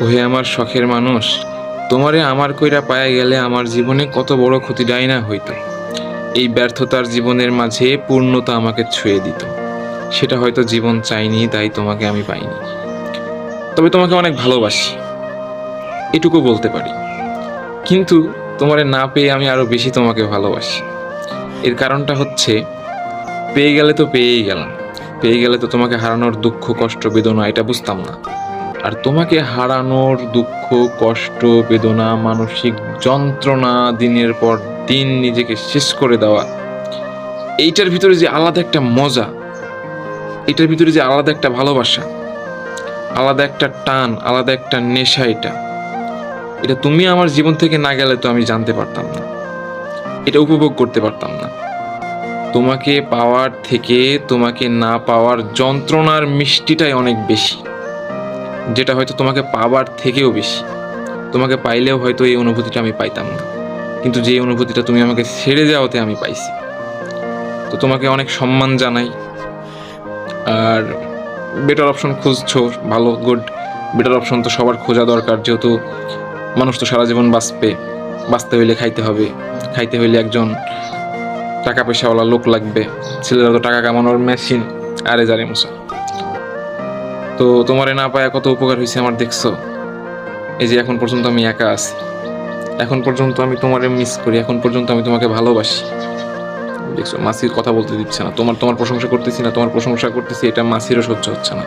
ওহে আমার শখের মানুষ, তোমারে আমার কইরা পায়া গেলে আমার জীবনে কত বড় ক্ষতিটাই না হইতো। এই ব্যর্থতার জীবনের মাঝে পূর্ণতা আমাকে ছুঁয়ে দিত। সেটা হয়তো জীবন চাইনি, তাই তোমাকে আমি পাইনি। তবে তোমাকে অনেক ভালোবাসি, এটুকু বলতে পারি। কিন্তু তোমারে না পেয়ে আমি আরো বেশি তোমাকে ভালোবাসি। এর কারণটা হচ্ছে, পেয়ে গেলে তো পেয়েই গেলাম, পেয়ে গেলে তো তোমাকে হারানোর দুঃখ কষ্ট বেদনা এটা বুঝতাম না। আর তোমাকে হারানোর দুঃখ কষ্ট বেদনা মানসিক যন্ত্রণা, দিনের পর দিন নিজেকে শেষ করে দেওয়া, এইটার ভিতরে যে আলাদা একটা মজা, এটার ভিতরে যে আলাদা একটা ভালোবাসা, আলাদা একটা টান, আলাদা একটা নেশা, এটা এটা তুমি আমার জীবন থেকে না গেলে তো আমি জানতে পারতাম না, এটা উপভোগ করতে পারতাম না। তোমাকে পাওয়ার থেকে তোমাকে না পাওয়ার যন্ত্রণার মিষ্টিটাই অনেক বেশি, যেটা হয়তো তোমাকে পাওয়ার থেকেও বেশি। তোমাকে পাইলেও হয়তো এই অনুভূতিটা আমি পাইতাম না, কিন্তু যে অনুভূতিটা তুমি আমাকে ছেড়ে যাওয়াতে আমি পাইছি। তো তোমাকে অনেক সম্মান জানাই। আর বেটার অপশন খুঁজছো, ভালো, গুড। বেটার অপশন তো সবার খোঁজা দরকার, যেহেতু মানুষ তো সারা জীবন বাঁচবে, বাঁচতে হইলে খাইতে হবে, খাইতে হইলে একজন টাকা পয়সাওয়ালা লোক লাগবে। ছেলেরা তো টাকা কামানোর মেশিন, আরে জারে মুসা। তো তোমারে না পায় কত উপকার হয়েছে আমার, দেখছো? এই যে এখন পর্যন্ত আমি একা আছি, এখন পর্যন্ত আমি তোমারে মিস করি, এখন পর্যন্ত আমি তোমাকে ভালোবাসি। দেখছো, মাসির কথা বলতে দিচ্ছে না। তোমার প্রশংসা করতেছি না, তোমার প্রশংসা করতেছি, এটা মাসিরও সহ্য হচ্ছে না।